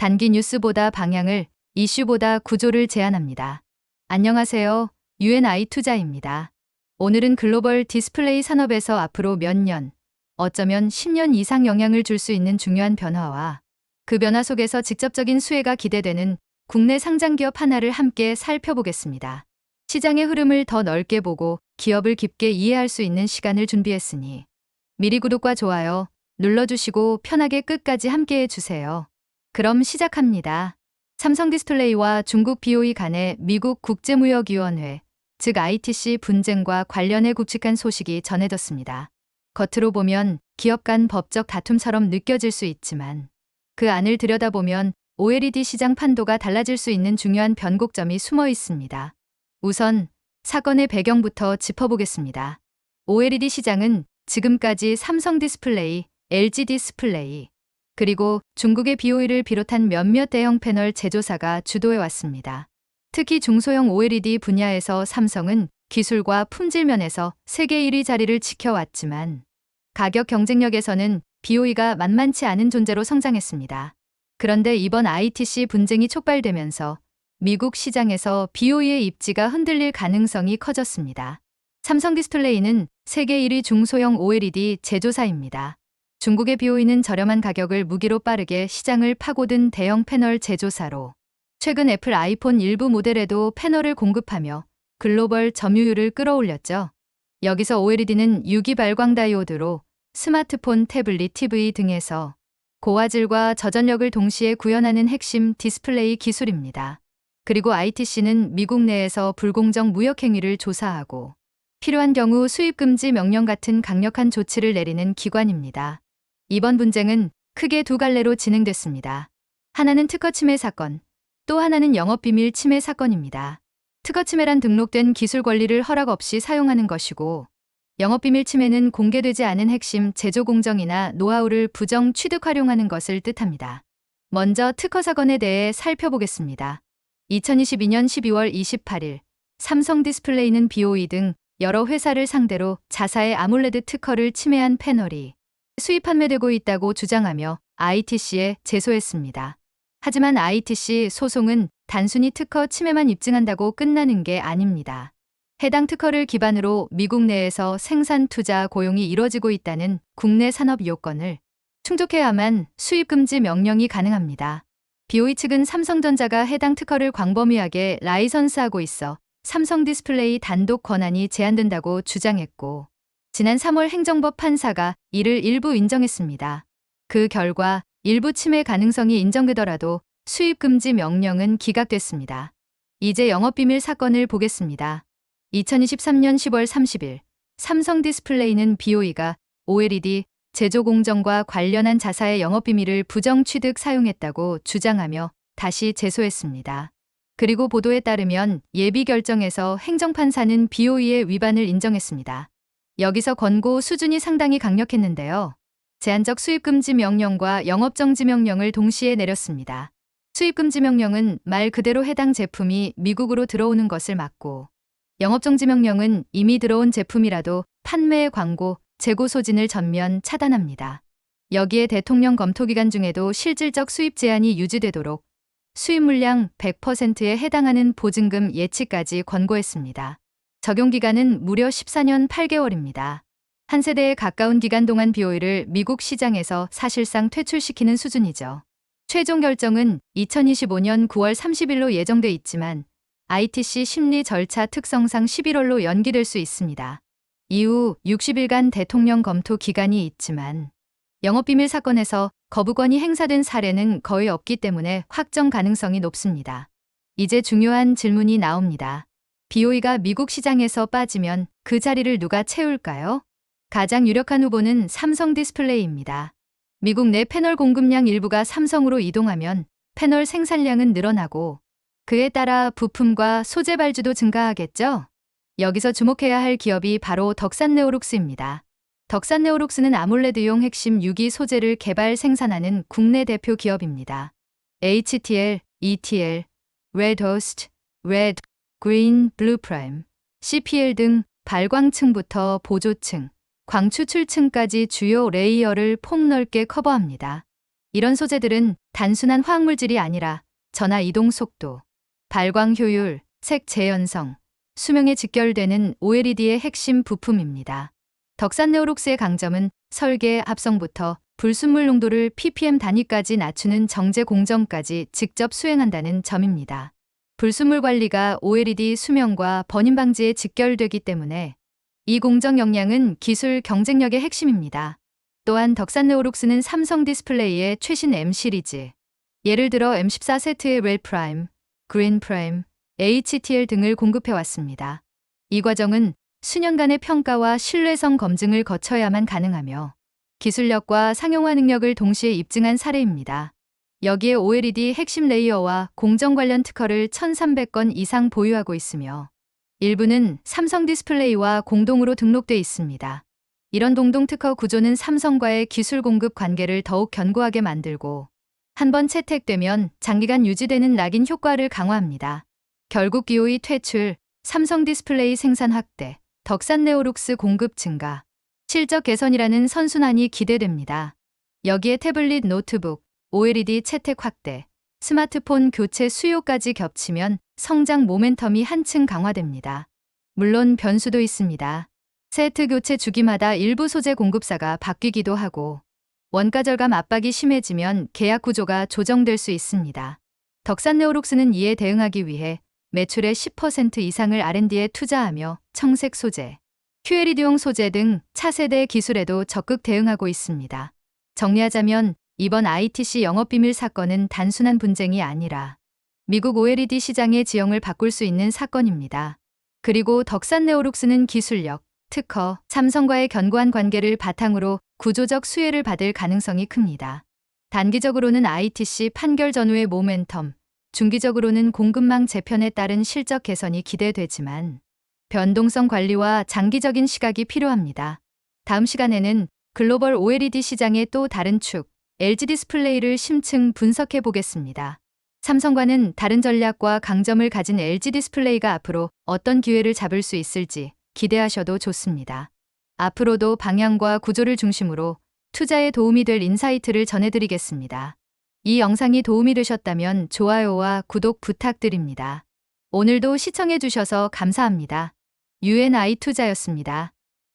단기 뉴스보다 방향을, 이슈보다 구조를 제안합니다. 안녕하세요. UNI 투자입니다. 오늘은 글로벌 디스플레이 산업에서 앞으로 몇 년, 어쩌면 10년 이상 영향을 줄 수 있는 중요한 변화와 그 변화 속에서 직접적인 수혜가 기대되는 국내 상장 기업 하나를 함께 살펴보겠습니다. 시장의 흐름을 더 넓게 보고 기업을 깊게 이해할 수 있는 시간을 준비했으니 미리 구독과 좋아요 눌러주시고 편하게 끝까지 함께 해주세요. 그럼 시작합니다. 삼성디스플레이와 중국 BOE 간의 미국 국제무역위원회, 즉 ITC 분쟁과 관련해 굵직한 소식이 전해졌습니다. 겉으로 보면 기업 간 법적 다툼처럼 느껴질 수 있지만 그 안을 들여다보면 OLED 시장 판도가 달라질 수 있는 중요한 변곡점이 숨어 있습니다. 우선 사건의 배경부터 짚어보겠습니다. OLED 시장은 지금까지 삼성디스플레이, LG디스플레이, 그리고 중국의 BOE를 비롯한 몇몇 대형 패널 제조사가 주도해왔습니다. 특히 중소형 OLED 분야에서 삼성은 기술과 품질 면에서 세계 1위 자리를 지켜왔지만 가격 경쟁력에서는 BOE가 만만치 않은 존재로 성장했습니다. 그런데 이번 ITC 분쟁이 촉발되면서 미국 시장에서 BOE의 입지가 흔들릴 가능성이 커졌습니다. 삼성디스플레이는 세계 1위 중소형 OLED 제조사입니다. 중국의 BOE는 저렴한 가격을 무기로 빠르게 시장을 파고든 대형 패널 제조사로 최근 애플 아이폰 일부 모델에도 패널을 공급하며 글로벌 점유율을 끌어올렸죠. 여기서 OLED는 유기 발광 다이오드로 스마트폰, 태블릿, TV 등에서 고화질과 저전력을 동시에 구현하는 핵심 디스플레이 기술입니다. 그리고 ITC는 미국 내에서 불공정 무역 행위를 조사하고 필요한 경우 수입 금지 명령 같은 강력한 조치를 내리는 기관입니다. 이번 분쟁은 크게 두 갈래로 진행됐습니다. 하나는 특허 침해 사건, 또 하나는 영업비밀 침해 사건입니다. 특허 침해란 등록된 기술 권리를 허락 없이 사용하는 것이고, 영업비밀 침해는 공개되지 않은 핵심 제조 공정이나 노하우를 부정 취득 활용하는 것을 뜻합니다. 먼저 특허 사건에 대해 살펴보겠습니다. 2022년 12월 28일, 삼성디스플레이는 BOE 등 여러 회사를 상대로 자사의 아몰레드 특허를 침해한 패널이 수입 판매되고 있다고 주장하며 ITC에 제소했습니다. 하지만 ITC 소송은 단순히 특허 침해만 입증한다고 끝나는 게 아닙니다. 해당 특허를 기반으로 미국 내에서 생산, 투자, 고용이 이뤄지고 있다는 국내 산업 요건을 충족해야만 수입 금지 명령이 가능합니다. BOE 측은 삼성전자가 해당 특허를 광범위하게 라이선스하고 있어 삼성디스플레이 단독 권한이 제한된다고 주장했고, 지난 3월 행정법 판사가 이를 일부 인정했습니다. 그 결과 일부 침해 가능성이 인정되더라도 수입 금지 명령은 기각됐습니다. 이제 영업비밀 사건을 보겠습니다. 2023년 10월 30일, 삼성디스플레이는 BOE가 OLED 제조 공정과 관련한 자사의 영업비밀을 부정 취득 사용했다고 주장하며 다시 제소했습니다. 그리고 보도에 따르면 예비 결정에서 행정판사는 BOE의 위반을 인정했습니다. 여기서 권고 수준이 상당히 강력했는데요. 제한적 수입금지 명령과 영업정지 명령을 동시에 내렸습니다. 수입금지 명령은 말 그대로 해당 제품이 미국으로 들어오는 것을 막고, 영업정지 명령은 이미 들어온 제품이라도 판매, 광고, 재고 소진을 전면 차단합니다. 여기에 대통령 검토 기간 중에도 실질적 수입 제한이 유지되도록 수입 물량 100%에 해당하는 보증금 예치까지 권고했습니다. 적용 기간은 무려 14년 8개월입니다. 한 세대에 가까운 기간 동안 BOE를 미국 시장에서 사실상 퇴출시키는 수준이죠. 최종 결정은 2025년 9월 30일로 예정돼 있지만 ITC 심리 절차 특성상 11월로 연기될 수 있습니다. 이후 60일간 대통령 검토 기간이 있지만 영업비밀 사건에서 거부권이 행사된 사례는 거의 없기 때문에 확정 가능성이 높습니다. 이제 중요한 질문이 나옵니다. BOE가 미국 시장에서 빠지면 그 자리를 누가 채울까요? 가장 유력한 후보는 삼성디스플레이입니다. 미국 내 패널 공급량 일부가 삼성으로 이동하면 패널 생산량은 늘어나고 그에 따라 부품과 소재 발주도 증가하겠죠? 여기서 주목해야 할 기업이 바로 덕산네오룩스입니다. 덕산네오룩스는 아몰레드용 핵심 유기 소재를 개발 생산하는 국내 대표 기업입니다. HTL, ETL, Red Host, Red, Green, Blue Prime, CPL 등 발광층부터 보조층, 광추출층까지 주요 레이어를 폭넓게 커버합니다. 이런 소재들은 단순한 화학물질이 아니라 전하 이동 속도, 발광 효율, 색 재현성, 수명에 직결되는 OLED의 핵심 부품입니다. 덕산 네오룩스의 강점은 설계 합성부터 불순물 농도를 ppm 단위까지 낮추는 정제 공정까지 직접 수행한다는 점입니다. 불순물 관리가 OLED 수명과 번임 방지에 직결되기 때문에 이 공정 역량은 기술 경쟁력의 핵심입니다. 또한 덕산 네오룩스는 삼성 디스플레이의 최신 M 시리즈, 예를 들어 M14 세트의 레드 프라임, 그린 프라임, HTL 등을 공급해왔습니다. 이 과정은 수년간의 평가와 신뢰성 검증을 거쳐야만 가능하며 기술력과 상용화 능력을 동시에 입증한 사례입니다. 여기에 OLED 핵심 레이어와 공정 관련 특허를 1,300건 이상 보유하고 있으며 일부는 삼성 디스플레이와 공동으로 등록돼 있습니다. 이런 동동 특허 구조는 삼성과의 기술 공급 관계를 더욱 견고하게 만들고 한번 채택되면 장기간 유지되는 락인 효과를 강화합니다. 결국 기호의 퇴출, 삼성 디스플레이 생산 확대, 덕산 네오룩스 공급 증가, 실적 개선이라는 선순환이 기대됩니다. 여기에 태블릿 노트북, OLED 채택 확대, 스마트폰 교체 수요까지 겹치면 성장 모멘텀이 한층 강화됩니다. 물론 변수도 있습니다. 세트 교체 주기마다 일부 소재 공급사가 바뀌기도 하고 원가 절감 압박이 심해지면 계약 구조가 조정될 수 있습니다. 덕산 네오룩스는 이에 대응하기 위해 매출의 10% 이상을 R&D에 투자하며 청색 소재, QLED용 소재 등 차세대 기술에도 적극 대응하고 있습니다. 정리하자면 이번 ITC 영업비밀 사건은 단순한 분쟁이 아니라 미국 OLED 시장의 지형을 바꿀 수 있는 사건입니다. 그리고 덕산 네오룩스는 기술력, 특허, 삼성과의 견고한 관계를 바탕으로 구조적 수혜를 받을 가능성이 큽니다. 단기적으로는 ITC 판결 전후의 모멘텀, 중기적으로는 공급망 재편에 따른 실적 개선이 기대되지만 변동성 관리와 장기적인 시각이 필요합니다. 다음 시간에는 글로벌 OLED 시장의 또 다른 축, LG 디스플레이를 심층 분석해 보겠습니다. 삼성과는 다른 전략과 강점을 가진 LG 디스플레이가 앞으로 어떤 기회를 잡을 수 있을지 기대하셔도 좋습니다. 앞으로도 방향과 구조를 중심으로 투자에 도움이 될 인사이트를 전해드리겠습니다. 이 영상이 도움이 되셨다면 좋아요와 구독 부탁드립니다. 오늘도 시청해주셔서 감사합니다. UNI 투자였습니다.